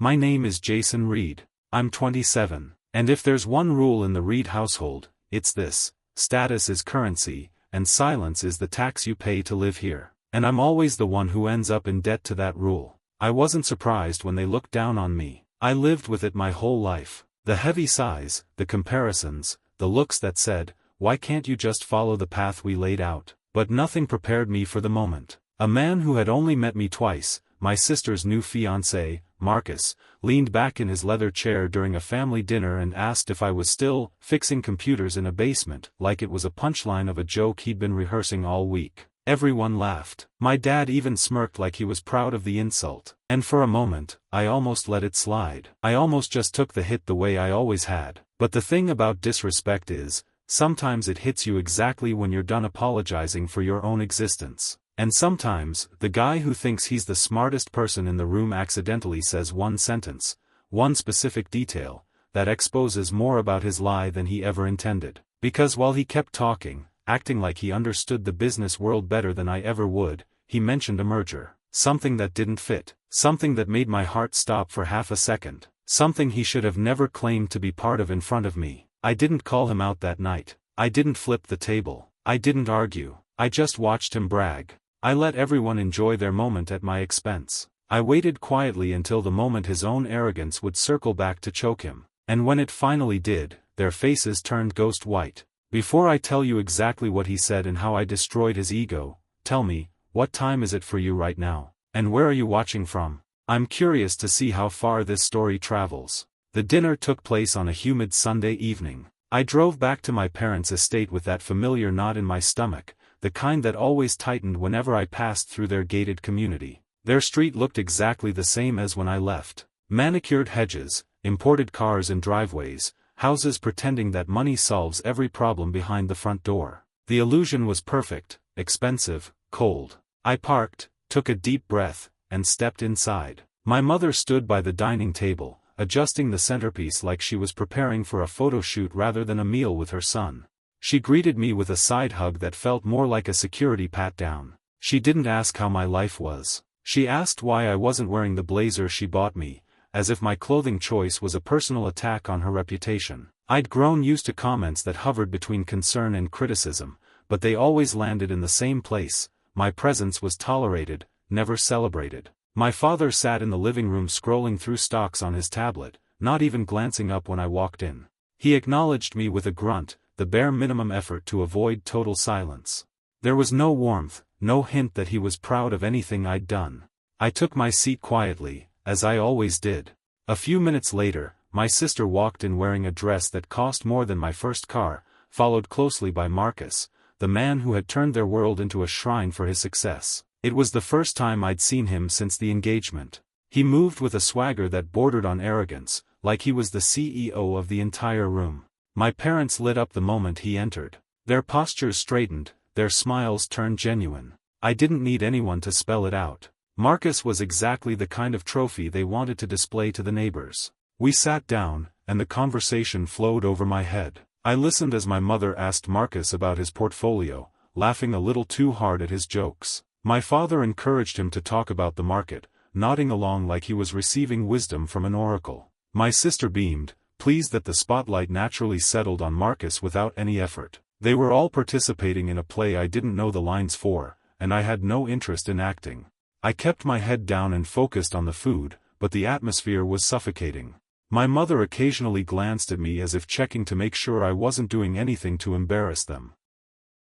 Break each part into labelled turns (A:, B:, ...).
A: My name is Jason Reed. I'm 27. And if there's one rule in the Reed household, it's this: status is currency, and silence is the tax you pay to live here. And I'm always the one who ends up in debt to that rule. I wasn't surprised when they looked down on me. I lived with it my whole life. The heavy sighs, the comparisons, the looks that said, "Why can't you just follow the path we laid out?" But nothing prepared me for the moment. A man who had only met me twice, my sister's new fiancé, Marcus, leaned back in his leather chair during a family dinner and asked if I was still fixing computers in a basement, like it was a punchline of a joke he'd been rehearsing all week. Everyone laughed. My dad even smirked like he was proud of the insult. And for a moment, I almost let it slide. I almost just took the hit the way I always had. But the thing about disrespect is, sometimes it hits you exactly when you're done apologizing for your own existence. And sometimes, the guy who thinks he's the smartest person in the room accidentally says one sentence, one specific detail, that exposes more about his lie than he ever intended. Because while he kept talking, acting like he understood the business world better than I ever would, he mentioned a merger. Something that didn't fit. Something that made my heart stop for half a second. Something he should have never claimed to be part of in front of me. I didn't call him out that night. I didn't flip the table. I didn't argue. I just watched him brag. I let everyone enjoy their moment at my expense. I waited quietly until the moment his own arrogance would circle back to choke him. And when it finally did, their faces turned ghost white. Before I tell you exactly what he said and how I destroyed his ego, tell me, what time is it for you right now? And where are you watching from? I'm curious to see how far this story travels. The dinner took place on a humid Sunday evening. I drove back to my parents' estate with that familiar knot in my stomach, the kind that always tightened whenever I passed through their gated community. Their street looked exactly the same as when I left. Manicured hedges, imported cars and driveways, houses pretending that money solves every problem behind the front door. The illusion was perfect, expensive, cold. I parked, took a deep breath, and stepped inside. My mother stood by the dining table, adjusting the centerpiece like she was preparing for a photo shoot rather than a meal with her son. She greeted me with a side hug that felt more like a security pat-down. She didn't ask how my life was. She asked why I wasn't wearing the blazer she bought me, as if my clothing choice was a personal attack on her reputation. I'd grown used to comments that hovered between concern and criticism, but they always landed in the same place. My presence was tolerated, never celebrated. My father sat in the living room scrolling through stocks on his tablet, not even glancing up when I walked in. He acknowledged me with a grunt, the bare minimum effort to avoid total silence. There was no warmth, no hint that he was proud of anything I'd done. I took my seat quietly, as I always did. A few minutes later, my sister walked in wearing a dress that cost more than my first car, followed closely by Marcus, the man who had turned their world into a shrine for his success. It was the first time I'd seen him since the engagement. He moved with a swagger that bordered on arrogance, like he was the CEO of the entire room. My parents lit up the moment he entered. Their postures straightened, their smiles turned genuine. I didn't need anyone to spell it out. Marcus was exactly the kind of trophy they wanted to display to the neighbors. We sat down, and the conversation flowed over my head. I listened as my mother asked Marcus about his portfolio, laughing a little too hard at his jokes. My father encouraged him to talk about the market, nodding along like he was receiving wisdom from an oracle. My sister beamed, pleased that the spotlight naturally settled on Marcus without any effort. They were all participating in a play I didn't know the lines for, and I had no interest in acting. I kept my head down and focused on the food, but the atmosphere was suffocating. My mother occasionally glanced at me as if checking to make sure I wasn't doing anything to embarrass them.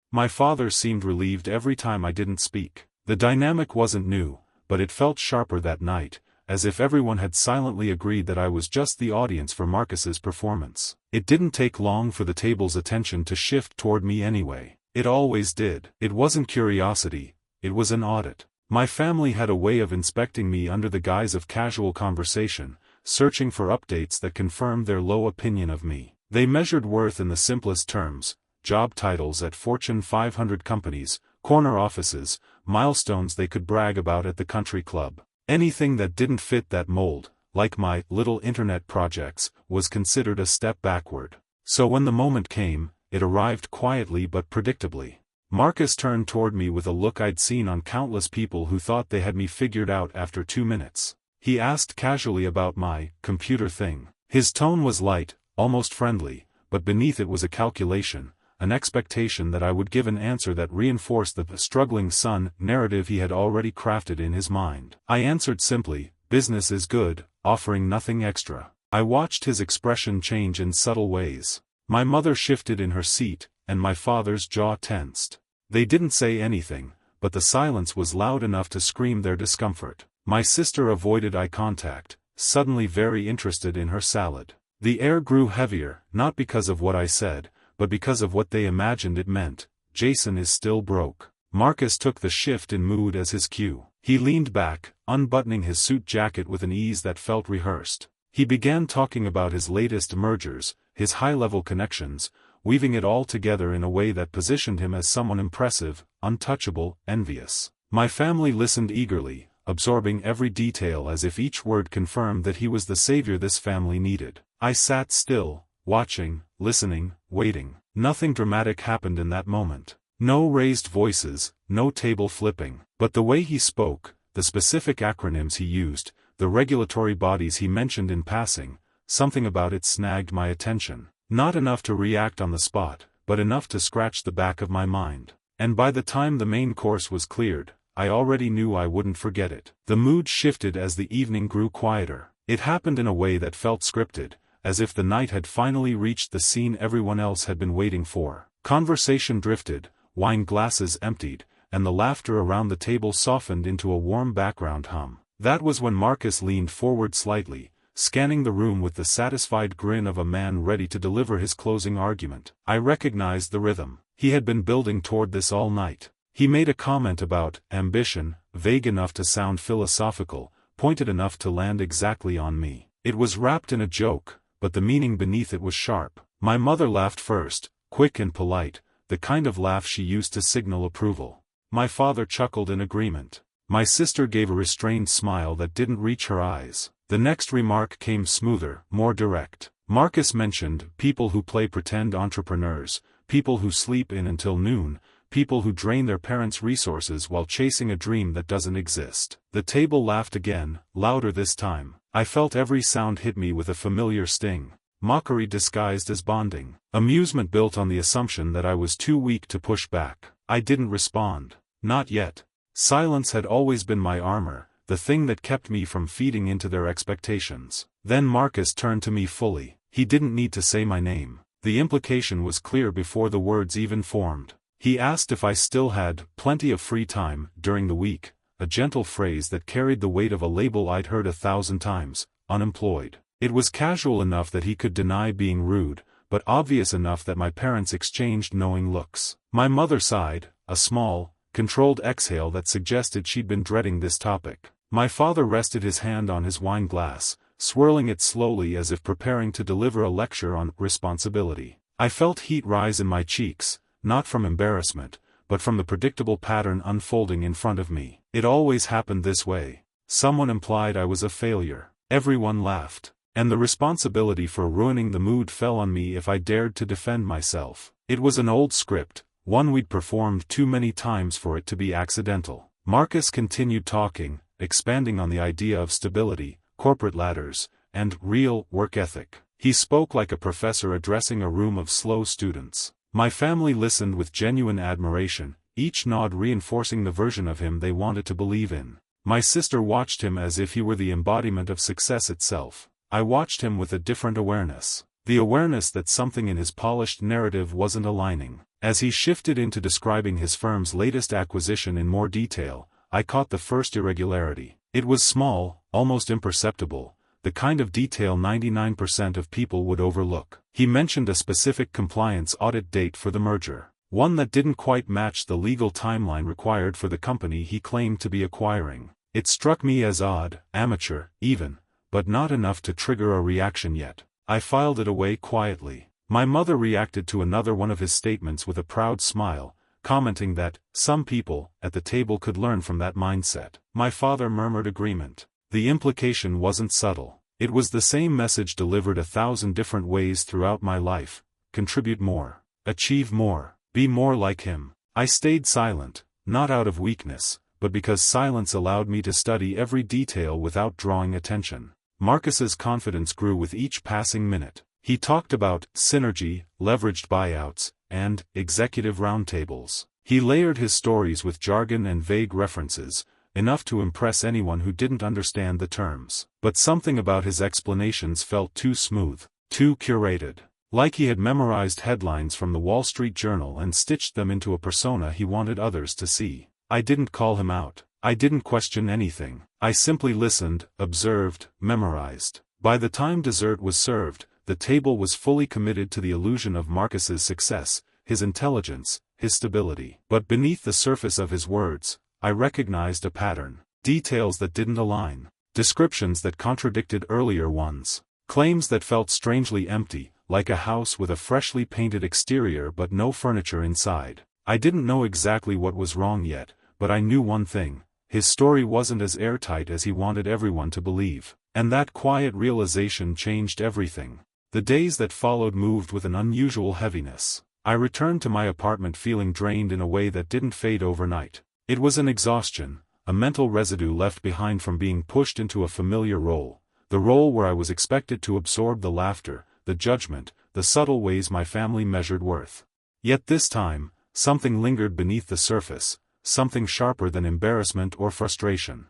A: My father seemed relieved every time I didn't speak. The dynamic wasn't new, but it felt sharper that night, as if everyone had silently agreed that I was just the audience for Marcus's performance. It didn't take long for the table's attention to shift toward me anyway. It always did. It wasn't curiosity, it was an audit. My family had a way of inspecting me under the guise of casual conversation, searching for updates that confirmed their low opinion of me. They measured worth in the simplest terms: job titles at Fortune 500 companies, corner offices, milestones they could brag about at the country club. Anything that didn't fit that mold, like my little internet projects, was considered a step backward. So when the moment came, it arrived quietly but predictably. Marcus turned toward me with a look I'd seen on countless people who thought they had me figured out after 2 minutes. He asked casually about my computer thing. His tone was light, almost friendly, but beneath it was a calculation, an expectation that I would give an answer that reinforced the struggling son narrative he had already crafted in his mind. I answered simply, business is good, offering nothing extra. I watched his expression change in subtle ways. My mother shifted in her seat, and my father's jaw tensed. They didn't say anything, but the silence was loud enough to scream their discomfort. My sister avoided eye contact, suddenly very interested in her salad. The air grew heavier, not because of what I said, but because of what they imagined it meant. Jason is still broke. Marcus took the shift in mood as his cue. He leaned back, unbuttoning his suit jacket with an ease that felt rehearsed. He began talking about his latest mergers, his high-level connections, weaving it all together in a way that positioned him as someone impressive, untouchable, envious. My family listened eagerly, absorbing every detail as if each word confirmed that he was the savior this family needed. I sat still, watching, listening, waiting. Nothing dramatic happened in that moment. No raised voices, no table flipping. But the way he spoke, the specific acronyms he used, the regulatory bodies he mentioned in passing, something about it snagged my attention. Not enough to react on the spot, but enough to scratch the back of my mind. And by the time the main course was cleared, I already knew I wouldn't forget it. The mood shifted as the evening grew quieter. It happened in a way that felt scripted, as if the night had finally reached the scene everyone else had been waiting for. Conversation drifted, wine glasses emptied, and the laughter around the table softened into a warm background hum. That was when Marcus leaned forward slightly, scanning the room with the satisfied grin of a man ready to deliver his closing argument. I recognized the rhythm. He had been building toward this all night. He made a comment about ambition, vague enough to sound philosophical, pointed enough to land exactly on me. It was wrapped in a joke, but the meaning beneath it was sharp. My mother laughed first, quick and polite, the kind of laugh she used to signal approval. My father chuckled in agreement. My sister gave a restrained smile that didn't reach her eyes. The next remark came smoother, more direct. Marcus mentioned people who play pretend entrepreneurs, people who sleep in until noon, people who drain their parents' resources while chasing a dream that doesn't exist. The table laughed again, louder this time. I felt every sound hit me with a familiar sting. Mockery disguised as bonding. Amusement built on the assumption that I was too weak to push back. I didn't respond. Not yet. Silence had always been my armor, the thing that kept me from feeding into their expectations. Then Marcus turned to me fully. He didn't need to say my name. The implication was clear before the words even formed. He asked if I still had plenty of free time during the week, a gentle phrase that carried the weight of a label I'd heard 1,000 times, unemployed. It was casual enough that he could deny being rude, but obvious enough that my parents exchanged knowing looks. My mother sighed, a small, controlled exhale that suggested she'd been dreading this topic. My father rested his hand on his wine glass, swirling it slowly as if preparing to deliver a lecture on responsibility. I felt heat rise in my cheeks, not from embarrassment, but from the predictable pattern unfolding in front of me. It always happened this way. Someone implied I was a failure. Everyone laughed. And the responsibility for ruining the mood fell on me if I dared to defend myself. It was an old script, one we'd performed too many times for it to be accidental. Marcus continued talking, expanding on the idea of stability, corporate ladders, and real work ethic. He spoke like a professor addressing a room of slow students. My family listened with genuine admiration, each nod reinforcing the version of him they wanted to believe in. My sister watched him as if he were the embodiment of success itself. I watched him with a different awareness. The awareness that something in his polished narrative wasn't aligning. As he shifted into describing his firm's latest acquisition in more detail, I caught the first irregularity. It was small, almost imperceptible, the kind of detail 99% of people would overlook. He mentioned a specific compliance audit date for the merger, one that didn't quite match the legal timeline required for the company he claimed to be acquiring. It struck me as odd, amateur, even, but not enough to trigger a reaction yet. I filed it away quietly. My mother reacted to another one of his statements with a proud smile, commenting that some people at the table could learn from that mindset. My father murmured agreement. The implication wasn't subtle. It was the same message delivered 1,000 different ways throughout my life. Contribute more. Achieve more. Be more like him. I stayed silent, not out of weakness, but because silence allowed me to study every detail without drawing attention. Marcus's confidence grew with each passing minute. He talked about synergy, leveraged buyouts, and executive roundtables. He layered his stories with jargon and vague references, enough to impress anyone who didn't understand the terms. But something about his explanations felt too smooth, too curated. Like he had memorized headlines from the Wall Street Journal and stitched them into a persona he wanted others to see. I didn't call him out. I didn't question anything. I simply listened, observed, memorized. By the time dessert was served, the table was fully committed to the illusion of Marcus's success, his intelligence, his stability. But beneath the surface of his words, I recognized a pattern. Details that didn't align. Descriptions that contradicted earlier ones. Claims that felt strangely empty, like a house with a freshly painted exterior but no furniture inside. I didn't know exactly what was wrong yet, but I knew one thing: his story wasn't as airtight as he wanted everyone to believe. And that quiet realization changed everything. The days that followed moved with an unusual heaviness. I returned to my apartment feeling drained in a way that didn't fade overnight. It was an exhaustion, a mental residue left behind from being pushed into a familiar role, the role where I was expected to absorb the laughter, the judgment, the subtle ways my family measured worth. Yet this time, something lingered beneath the surface, something sharper than embarrassment or frustration.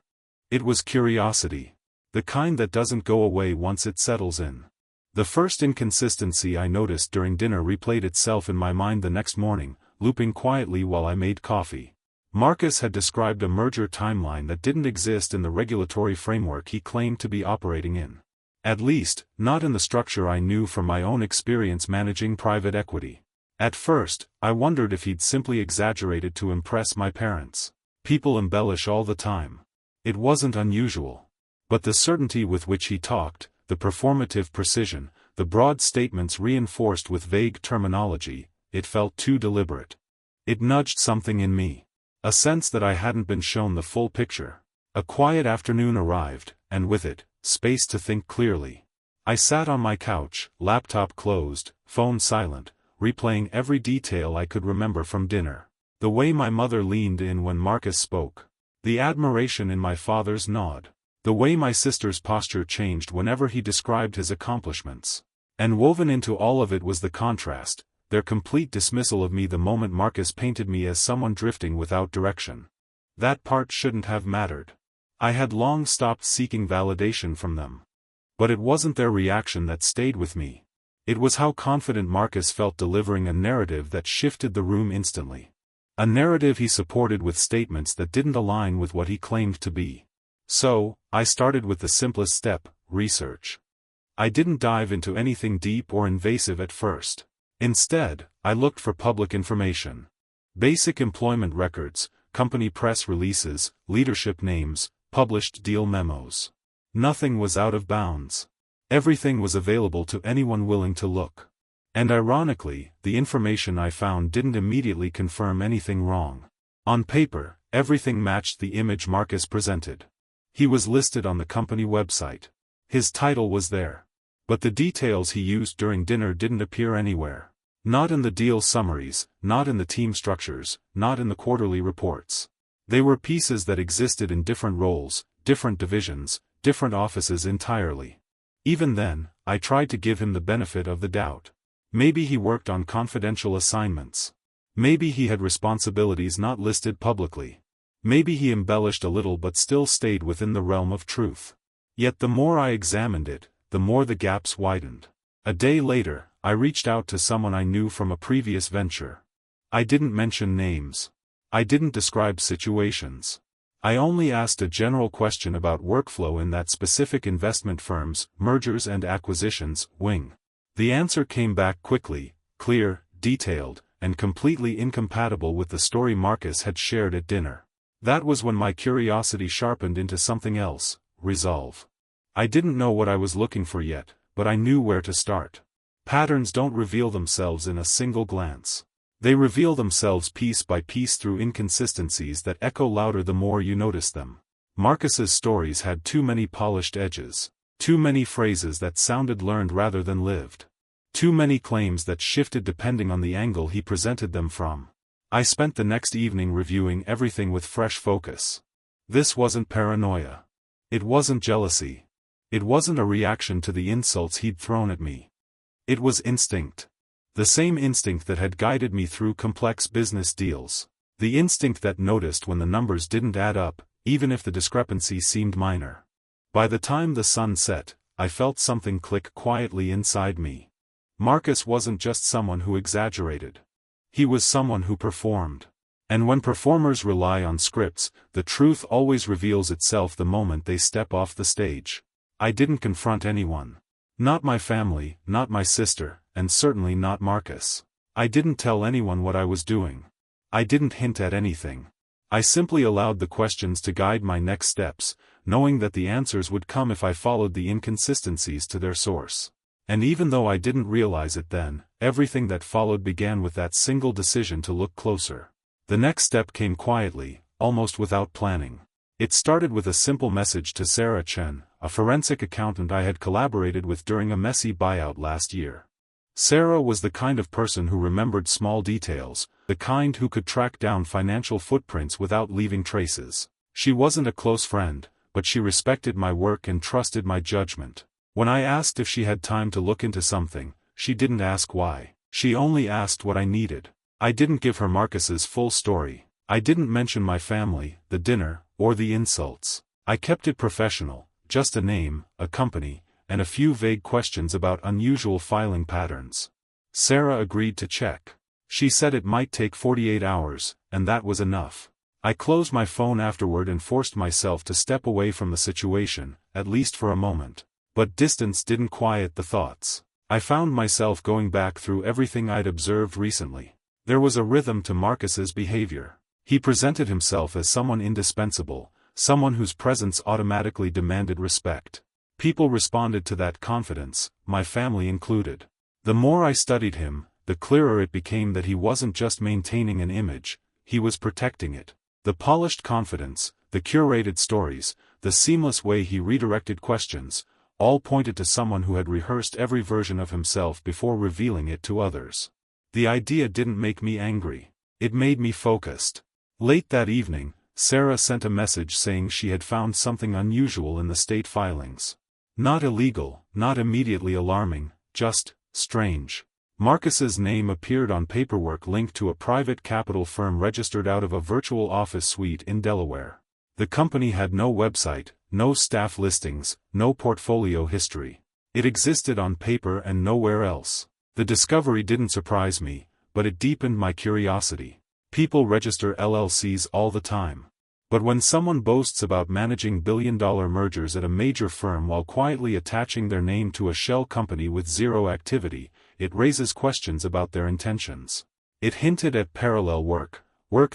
A: It was curiosity. The kind that doesn't go away once it settles in. The first inconsistency I noticed during dinner replayed itself in my mind the next morning, looping quietly while I made coffee. Marcus had described a merger timeline that didn't exist in the regulatory framework he claimed to be operating in. At least, not in the structure I knew from my own experience managing private equity. At first, I wondered if he'd simply exaggerated to impress my parents. People embellish all the time. It wasn't unusual. But the certainty with which he talked, the performative precision, the broad statements reinforced with vague terminology, it felt too deliberate. It nudged something in me. A sense that I hadn't been shown the full picture. A quiet afternoon arrived, and with it, space to think clearly. I sat on my couch, laptop closed, phone silent, replaying every detail I could remember from dinner. The way my mother leaned in when Marcus spoke. The admiration in my father's nod. The way my sister's posture changed whenever he described his accomplishments. And woven into all of it was the contrast, their complete dismissal of me the moment Marcus painted me as someone drifting without direction. That part shouldn't have mattered. I had long stopped seeking validation from them. But it wasn't their reaction that stayed with me. It was how confident Marcus felt delivering a narrative that shifted the room instantly. A narrative he supported with statements that didn't align with what he claimed to be. So, I started with the simplest step: research. I didn't dive into anything deep or invasive at first. Instead, I looked for public information. Basic employment records, company press releases, leadership names, published deal memos. Nothing was out of bounds. Everything was available to anyone willing to look. And ironically, the information I found didn't immediately confirm anything wrong. On paper, everything matched the image Marcus presented. He was listed on the company website. His title was there. But the details he used during dinner didn't appear anywhere. Not in the deal summaries, not in the team structures, not in the quarterly reports. They were pieces that existed in different roles, different divisions, different offices entirely. Even then, I tried to give him the benefit of the doubt. Maybe he worked on confidential assignments. Maybe he had responsibilities not listed publicly. Maybe he embellished a little but still stayed within the realm of truth. Yet the more I examined it, the more the gaps widened. A day later, I reached out to someone I knew from a previous venture. I didn't mention names. I didn't describe situations. I only asked a general question about workflow in that specific investment firm's mergers and acquisitions wing. The answer came back quickly, clear, detailed, and completely incompatible with the story Marcus had shared at dinner. That was when my curiosity sharpened into something else: resolve. I didn't know what I was looking for yet, but I knew where to start. Patterns don't reveal themselves in a single glance. They reveal themselves piece by piece through inconsistencies that echo louder the more you notice them. Marcus's stories had too many polished edges. Too many phrases that sounded learned rather than lived. Too many claims that shifted depending on the angle he presented them from. I spent the next evening reviewing everything with fresh focus. This wasn't paranoia. It wasn't jealousy. It wasn't a reaction to the insults he'd thrown at me. It was instinct. The same instinct that had guided me through complex business deals. The instinct that noticed when the numbers didn't add up, even if the discrepancy seemed minor. By the time the sun set, I felt something click quietly inside me. Marcus wasn't just someone who exaggerated. He was someone who performed. And when performers rely on scripts, the truth always reveals itself the moment they step off the stage. I didn't confront anyone. Not my family, not my sister, and certainly not Marcus. I didn't tell anyone what I was doing. I didn't hint at anything. I simply allowed the questions to guide my next steps, knowing that the answers would come if I followed the inconsistencies to their source. And even though I didn't realize it then, everything that followed began with that single decision to look closer. The next step came quietly, almost without planning. It started with a simple message to Sarah Chen, a forensic accountant I had collaborated with during a messy buyout last year. Sarah was the kind of person who remembered small details, the kind who could track down financial footprints without leaving traces. She wasn't a close friend, but she respected my work and trusted my judgment. When I asked if she had time to look into something, she didn't ask why. She only asked what I needed. I didn't give her Marcus's full story. I didn't mention my family, the dinner, or the insults. I kept it professional, just a name, a company, and a few vague questions about unusual filing patterns. Sarah agreed to check. She said it might take 48 hours, and that was enough. I closed my phone afterward and forced myself to step away from the situation, at least for a moment. But distance didn't quiet the thoughts. I found myself going back through everything I'd observed recently. There was a rhythm to Marcus's behavior. He presented himself as someone indispensable, someone whose presence automatically demanded respect. People responded to that confidence, my family included. The more I studied him, the clearer it became that he wasn't just maintaining an image, he was protecting it. The polished confidence, the curated stories, the seamless way he redirected questions, all pointed to someone who had rehearsed every version of himself before revealing it to others. The idea didn't make me angry. It made me focused. Late that evening, Sarah sent a message saying she had found something unusual in the state filings. Not illegal, not immediately alarming, just strange. Marcus's name appeared on paperwork linked to a private capital firm registered out of a virtual office suite in Delaware. The company had no website, no staff listings, no portfolio history. It existed on paper and nowhere else. The discovery didn't surprise me, but it deepened my curiosity. People register LLCs all the time. But when someone boasts about managing billion-dollar mergers at a major firm while quietly attaching their name to a shell company with zero activity, it raises questions about their intentions. It hinted at parallel work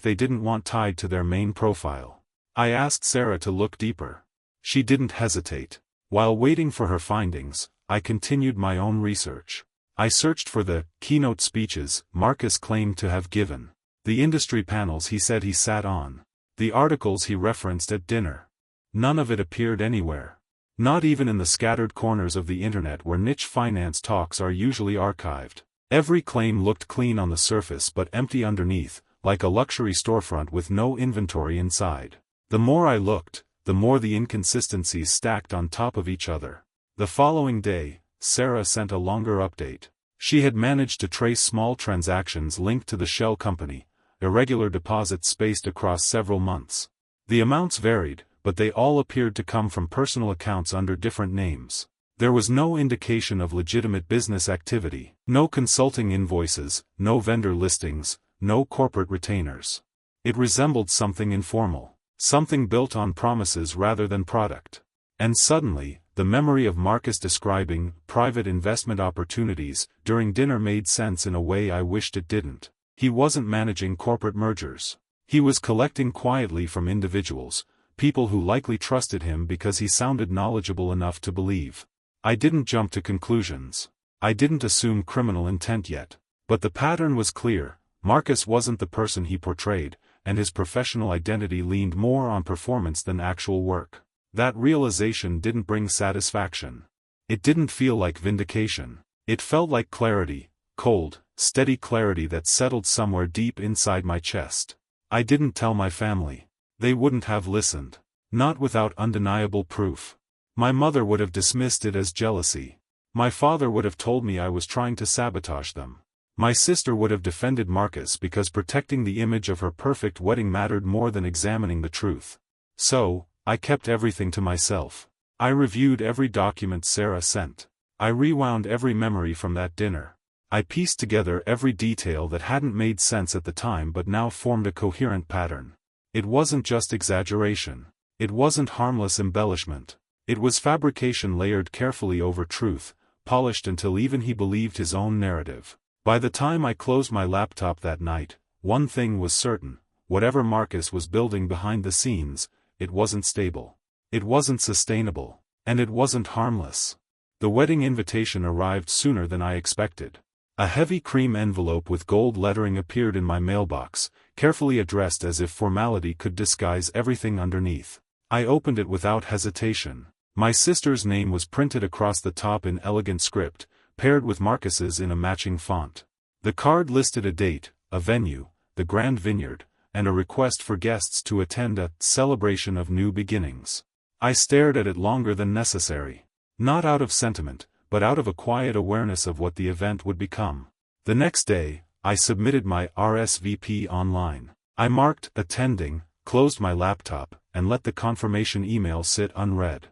A: they didn't want tied to their main profile. I asked Sarah to look deeper. She didn't hesitate. While waiting for her findings, I continued my own research. I searched for the keynote speeches Marcus claimed to have given, the industry panels he said he sat on, the articles he referenced at dinner. None of it appeared anywhere. Not even in the scattered corners of the internet where niche finance talks are usually archived. Every claim looked clean on the surface but empty underneath, like a luxury storefront with no inventory inside. The more I looked, the more the inconsistencies stacked on top of each other. The following day, Sarah sent a longer update. She had managed to trace small transactions linked to the shell company, irregular deposits spaced across several months. The amounts varied, but they all appeared to come from personal accounts under different names. There was no indication of legitimate business activity, no consulting invoices, no vendor listings, no corporate retainers. It resembled something informal, something built on promises rather than product. And suddenly, the memory of Marcus describing private investment opportunities during dinner made sense in a way I wished it didn't. He wasn't managing corporate mergers. He was collecting quietly from individuals, people who likely trusted him because he sounded knowledgeable enough to believe. I didn't jump to conclusions. I didn't assume criminal intent yet. But the pattern was clear. Marcus wasn't the person he portrayed, and his professional identity leaned more on performance than actual work. That realization didn't bring satisfaction. It didn't feel like vindication. It felt like clarity, cold, steady clarity that settled somewhere deep inside my chest. I didn't tell my family. They wouldn't have listened. Not without undeniable proof. My mother would have dismissed it as jealousy. My father would have told me I was trying to sabotage them. My sister would have defended Marcus because protecting the image of her perfect wedding mattered more than examining the truth. So, I kept everything to myself. I reviewed every document Sarah sent. I rewound every memory from that dinner. I pieced together every detail that hadn't made sense at the time but now formed a coherent pattern. It wasn't just exaggeration. It wasn't harmless embellishment. It was fabrication layered carefully over truth, polished until even he believed his own narrative. By the time I closed my laptop that night, one thing was certain: whatever Marcus was building behind the scenes, it wasn't stable. It wasn't sustainable. And it wasn't harmless. The wedding invitation arrived sooner than I expected. A heavy cream envelope with gold lettering appeared in my mailbox, carefully addressed as if formality could disguise everything underneath. I opened it without hesitation. My sister's name was printed across the top in elegant script, paired with Marcus's in a matching font. The card listed a date, a venue, the Grand Vineyard, and a request for guests to attend a celebration of new beginnings. I stared at it longer than necessary. Not out of sentiment, but out of a quiet awareness of what the event would become. The next day, I submitted my RSVP online. I marked attending, closed my laptop, and let the confirmation email sit unread.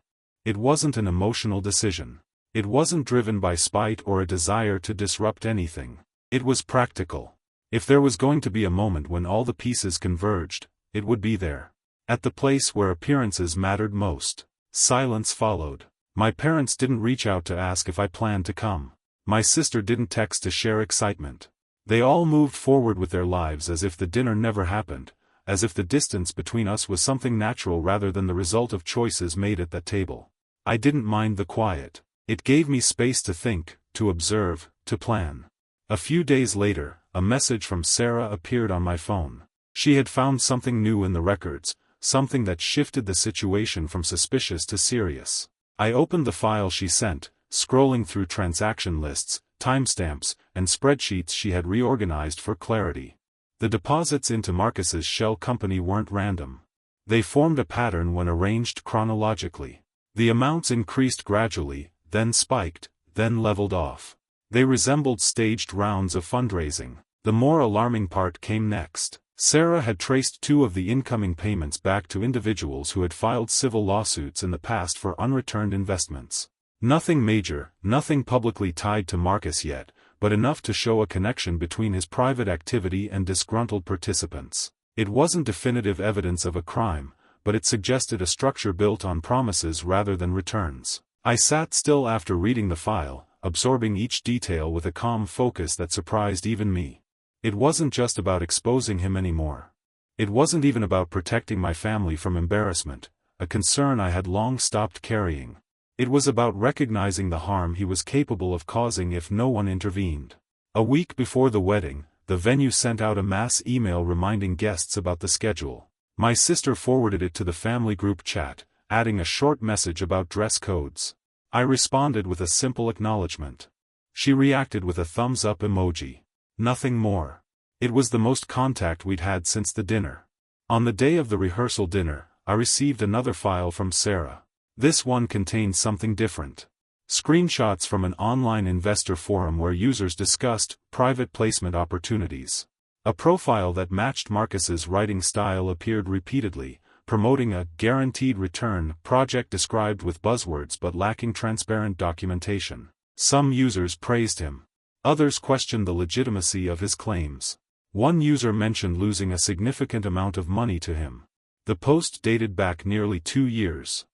A: It wasn't an emotional decision. It wasn't driven by spite or a desire to disrupt anything. It was practical. If there was going to be a moment when all the pieces converged, it would be there. At the place where appearances mattered most. Silence followed. My parents didn't reach out to ask if I planned to come. My sister didn't text to share excitement. They all moved forward with their lives as if the dinner never happened, as if the distance between us was something natural rather than the result of choices made at that table. I didn't mind the quiet. It gave me space to think, to observe, to plan. A few days later, a message from Sarah appeared on my phone. She had found something new in the records, something that shifted the situation from suspicious to serious. I opened the file she sent, scrolling through transaction lists, timestamps, and spreadsheets she had reorganized for clarity. The deposits into Marcus's shell company weren't random. They formed a pattern when arranged chronologically. The amounts increased gradually, then spiked, then leveled off. They resembled staged rounds of fundraising. The more alarming part came next. Sarah had traced 2 of the incoming payments back to individuals who had filed civil lawsuits in the past for unreturned investments. Nothing major, nothing publicly tied to Marcus yet, but enough to show a connection between his private activity and disgruntled participants. It wasn't definitive evidence of a crime, but it suggested a structure built on promises rather than returns. I sat still after reading the file, absorbing each detail with a calm focus that surprised even me. It wasn't just about exposing him anymore. It wasn't even about protecting my family from embarrassment, a concern I had long stopped carrying. It was about recognizing the harm he was capable of causing if no one intervened. A week before the wedding, the venue sent out a mass email reminding guests about the schedule. My sister forwarded it to the family group chat, adding a short message about dress codes. I responded with a simple acknowledgement. She reacted with a thumbs-up emoji. Nothing more. It was the most contact we'd had since the dinner. On the day of the rehearsal dinner, I received another file from Sarah. This one contained something different. Screenshots from an online investor forum where users discussed private placement opportunities. A profile that matched Marcus's writing style appeared repeatedly, promoting a guaranteed return project described with buzzwords but lacking transparent documentation. Some users praised him. Others questioned the legitimacy of his claims. One user mentioned losing a significant amount of money to him. The post dated back nearly 2 years.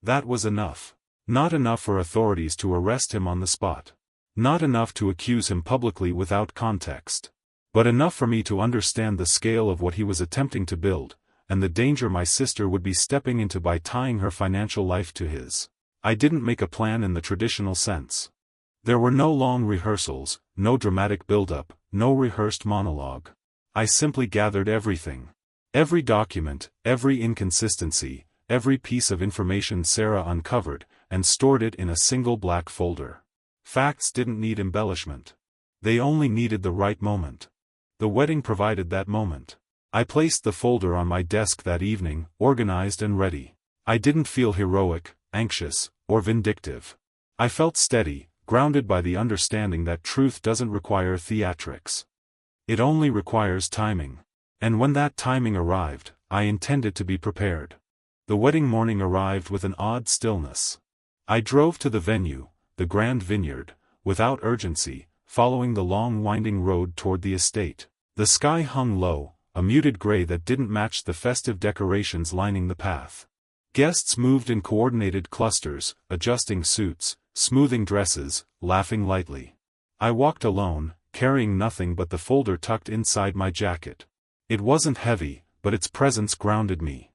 A: That was enough. Not enough for authorities to arrest him on the spot. Not enough to accuse him publicly without context. But enough for me to understand the scale of what he was attempting to build, and the danger my sister would be stepping into by tying her financial life to his. I didn't make a plan in the traditional sense. There were no long rehearsals, no dramatic build-up, no rehearsed monologue. I simply gathered everything. Every document, every inconsistency, every piece of information Sarah uncovered, and stored it in a single black folder. Facts didn't need embellishment. They only needed the right moment. The wedding provided that moment. I placed the folder on my desk that evening, organized and ready. I didn't feel heroic, anxious, or vindictive. I felt steady, grounded by the understanding that truth doesn't require theatrics. It only requires timing. And when that timing arrived, I intended to be prepared. The wedding morning arrived with an odd stillness. I drove to the venue, the Grand Vineyard, without urgency, following the long winding road toward the estate. The sky hung low, a muted gray that didn't match the festive decorations lining the path. Guests moved in coordinated clusters, adjusting suits, smoothing dresses, laughing lightly. I walked alone, carrying nothing but the folder tucked inside my jacket. It wasn't heavy, but its presence grounded me.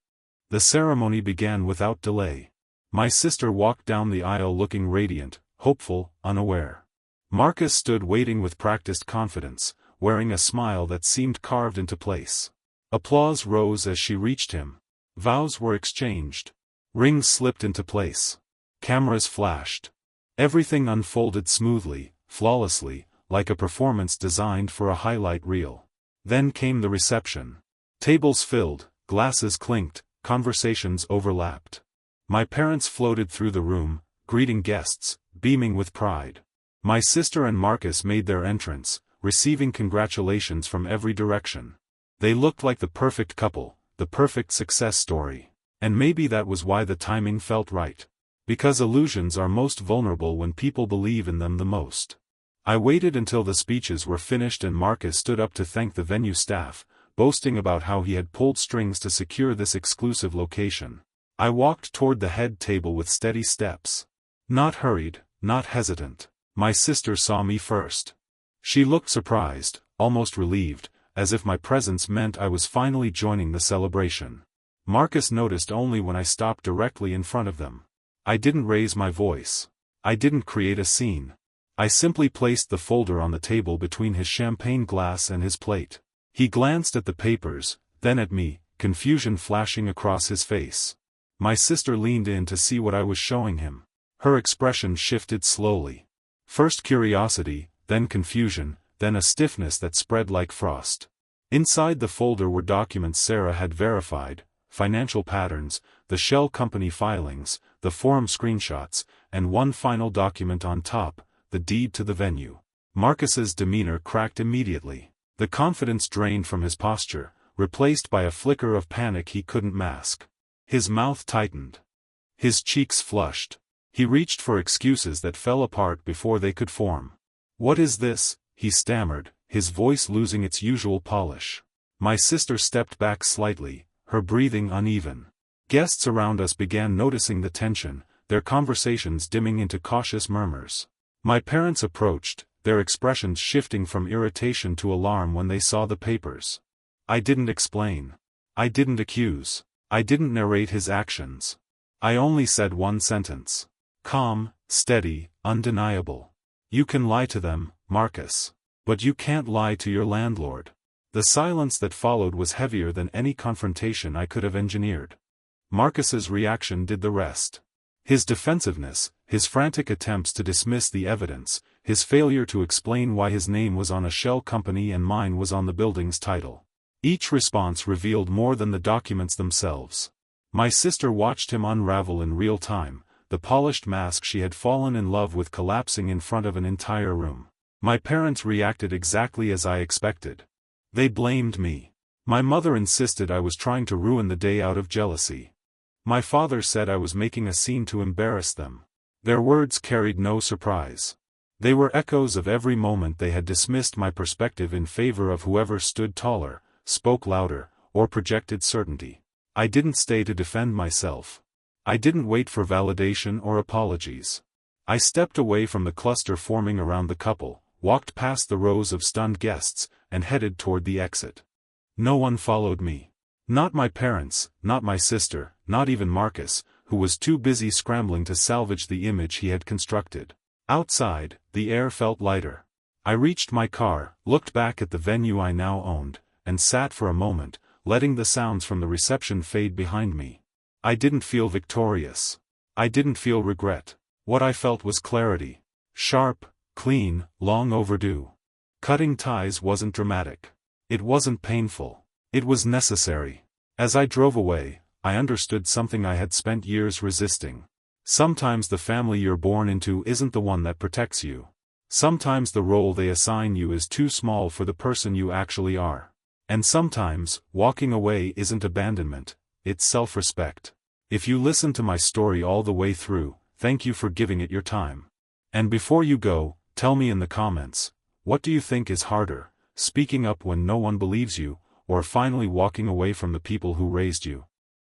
A: The ceremony began without delay. My sister walked down the aisle looking radiant, hopeful, unaware. Marcus stood waiting with practiced confidence, wearing a smile that seemed carved into place. Applause rose as she reached him. Vows were exchanged. Rings slipped into place. Cameras flashed. Everything unfolded smoothly, flawlessly, like a performance designed for a highlight reel. Then came the reception. Tables filled, glasses clinked, conversations overlapped. My parents floated through the room, greeting guests, beaming with pride. My sister and Marcus made their entrance, receiving congratulations from every direction. They looked like the perfect couple, the perfect success story. And maybe that was why the timing felt right. Because illusions are most vulnerable when people believe in them the most. I waited until the speeches were finished and Marcus stood up to thank the venue staff, boasting about how he had pulled strings to secure this exclusive location. I walked toward the head table with steady steps. Not hurried, not hesitant. My sister saw me first. She looked surprised, almost relieved, as if my presence meant I was finally joining the celebration. Marcus noticed only when I stopped directly in front of them. I didn't raise my voice. I didn't create a scene. I simply placed the folder on the table between his champagne glass and his plate. He glanced at the papers, then at me, confusion flashing across his face. My sister leaned in to see what I was showing him. Her expression shifted slowly. First curiosity, then confusion, then a stiffness that spread like frost. Inside the folder were documents Sarah had verified, financial patterns, the shell company filings, the forum screenshots, and one final document on top, the deed to the venue. Marcus's demeanor cracked immediately. The confidence drained from his posture, replaced by a flicker of panic he couldn't mask. His mouth tightened. His cheeks flushed. He reached for excuses that fell apart before they could form. "What is this?" he stammered, his voice losing its usual polish. My sister stepped back slightly, her breathing uneven. Guests around us began noticing the tension, their conversations dimming into cautious murmurs. My parents approached, their expressions shifting from irritation to alarm when they saw the papers. I didn't explain. I didn't accuse. I didn't narrate his actions. I only said one sentence. Calm, steady, undeniable. "You can lie to them, Marcus. But you can't lie to your landlord." The silence that followed was heavier than any confrontation I could have engineered. Marcus's reaction did the rest. His defensiveness, his frantic attempts to dismiss the evidence, his failure to explain why his name was on a shell company and mine was on the building's title. Each response revealed more than the documents themselves. My sister watched him unravel in real time, the polished mask she had fallen in love with collapsing in front of an entire room. My parents reacted exactly as I expected. They blamed me. My mother insisted I was trying to ruin the day out of jealousy. My father said I was making a scene to embarrass them. Their words carried no surprise. They were echoes of every moment they had dismissed my perspective in favor of whoever stood taller, spoke louder, or projected certainty. I didn't stay to defend myself. I didn't wait for validation or apologies. I stepped away from the cluster forming around the couple, walked past the rows of stunned guests, and headed toward the exit. No one followed me. Not my parents, not my sister, not even Marcus, who was too busy scrambling to salvage the image he had constructed. Outside, the air felt lighter. I reached my car, looked back at the venue I now owned, and sat for a moment, letting the sounds from the reception fade behind me. I didn't feel victorious. I didn't feel regret. What I felt was clarity. Sharp, clean, long overdue. Cutting ties wasn't dramatic. It wasn't painful. It was necessary. As I drove away, I understood something I had spent years resisting. Sometimes the family you're born into isn't the one that protects you. Sometimes the role they assign you is too small for the person you actually are. And sometimes, walking away isn't abandonment, it's self-respect. If you listen to my story all the way through, thank you for giving it your time. And before you go, tell me in the comments, what do you think is harder, speaking up when no one believes you, or finally walking away from the people who raised you?